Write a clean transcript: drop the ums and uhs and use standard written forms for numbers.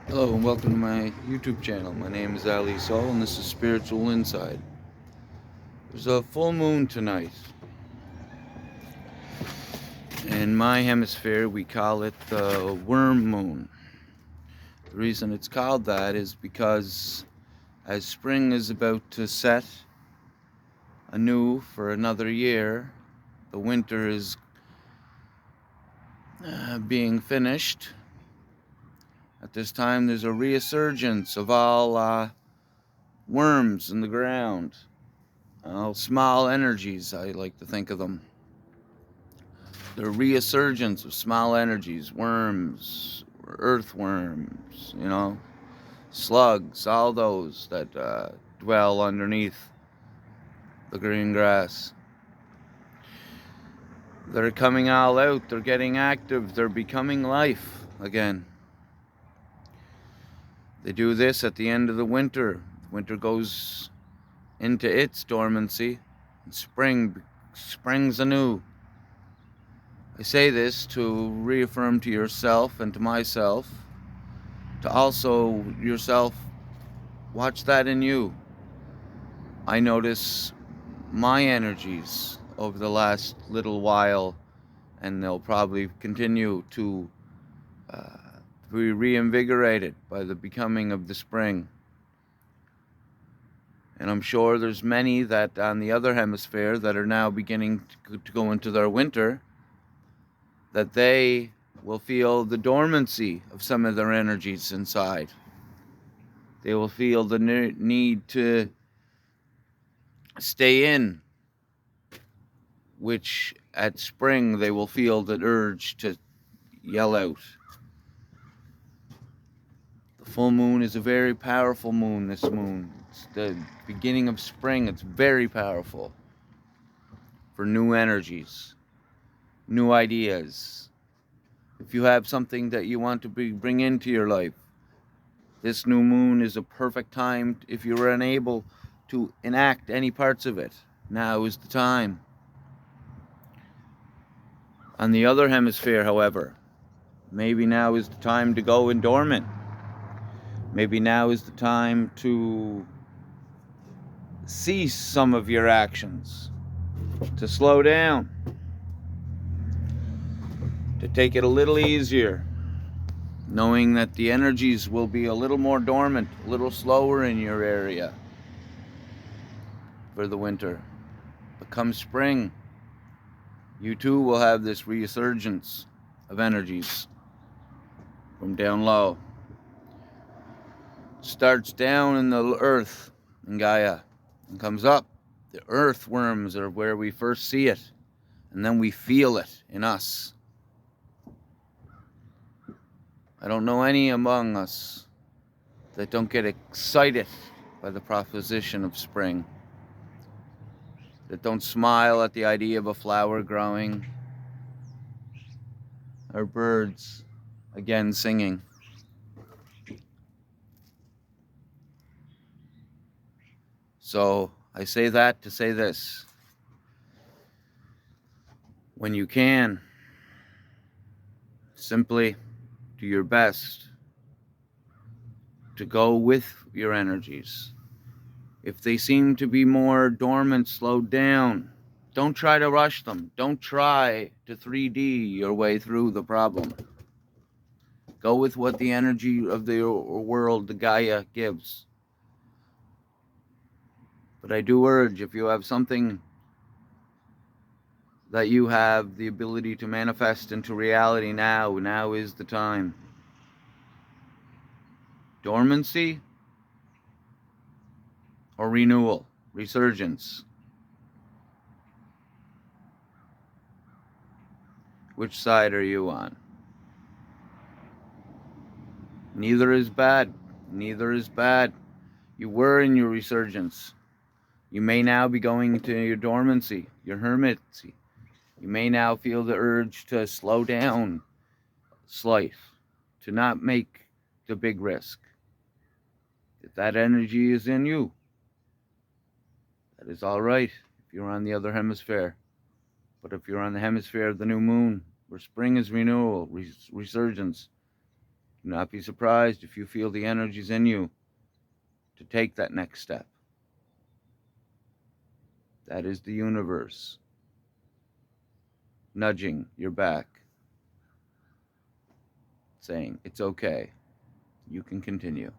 Hello and welcome to my YouTube channel. My name is Ali Sol and this is Spiritual Inside. There's a full moon tonight. In my hemisphere we call it the worm moon. The reason it's called that is because as spring is about to set anew for another year, the winter is being finished. At this time there's a resurgence of all worms in the ground. All small energies, I like to think of them. The resurgence of small energies, worms, earthworms, slugs, all those that dwell underneath the green grass. They're coming all out, they're getting active, they're becoming life again. They do this at the end of the winter. Winter goes into its dormancy, and spring springs anew. I say this to reaffirm to yourself and to myself, to also yourself watch that in you. I notice my energies over the last little while, and they'll probably continue to be reinvigorated by the becoming of the spring. And I'm sure there's many that on the other hemisphere that are now beginning to go into their winter, that they will feel the dormancy of some of their energies inside. They will feel the need to stay in, which at spring they will feel the urge to yell out. The full moon is a very powerful moon, this moon. It's the beginning of spring. It's very powerful for new energies, new ideas. If you have something that you want to bring into your life, this new moon is a perfect time. If you're unable to enact any parts of it, now is the time. On the other hemisphere, however, maybe now is the time to go in dormant. Maybe now is the time to cease some of your actions, to slow down, to take it a little easier, knowing that the energies will be a little more dormant, a little slower in your area for the winter. But come spring, you too will have this resurgence of energies from down low. Starts down in the earth, in Gaia, and comes up. The earthworms are where we first see it, and then we feel it in us. I don't know any among us that don't get excited by the proposition of spring, that don't smile at the idea of a flower growing, or birds again singing. So I say that to say this. When you can, simply do your best to go with your energies. If they seem to be more dormant, slow down. Don't try to rush them. Don't try to 3D your way through the problem. Go with what the energy of the world, the Gaia, gives. But I do urge, if you have something that you have the ability to manifest into reality now is the time. Dormancy or renewal, resurgence. Which side are you on? Neither is bad. Neither is bad. You were in your resurgence. You may now be going into your dormancy, your hermitsy. You may now feel the urge to slow down slight, to not make the big risk. If that energy is in you, that is all right if you're on the other hemisphere. But if you're on the hemisphere of the new moon, where spring is renewal, resurgence, Do not be surprised if you feel the energies in you to take that next step. That is the universe nudging your back, saying, it's okay, you can continue.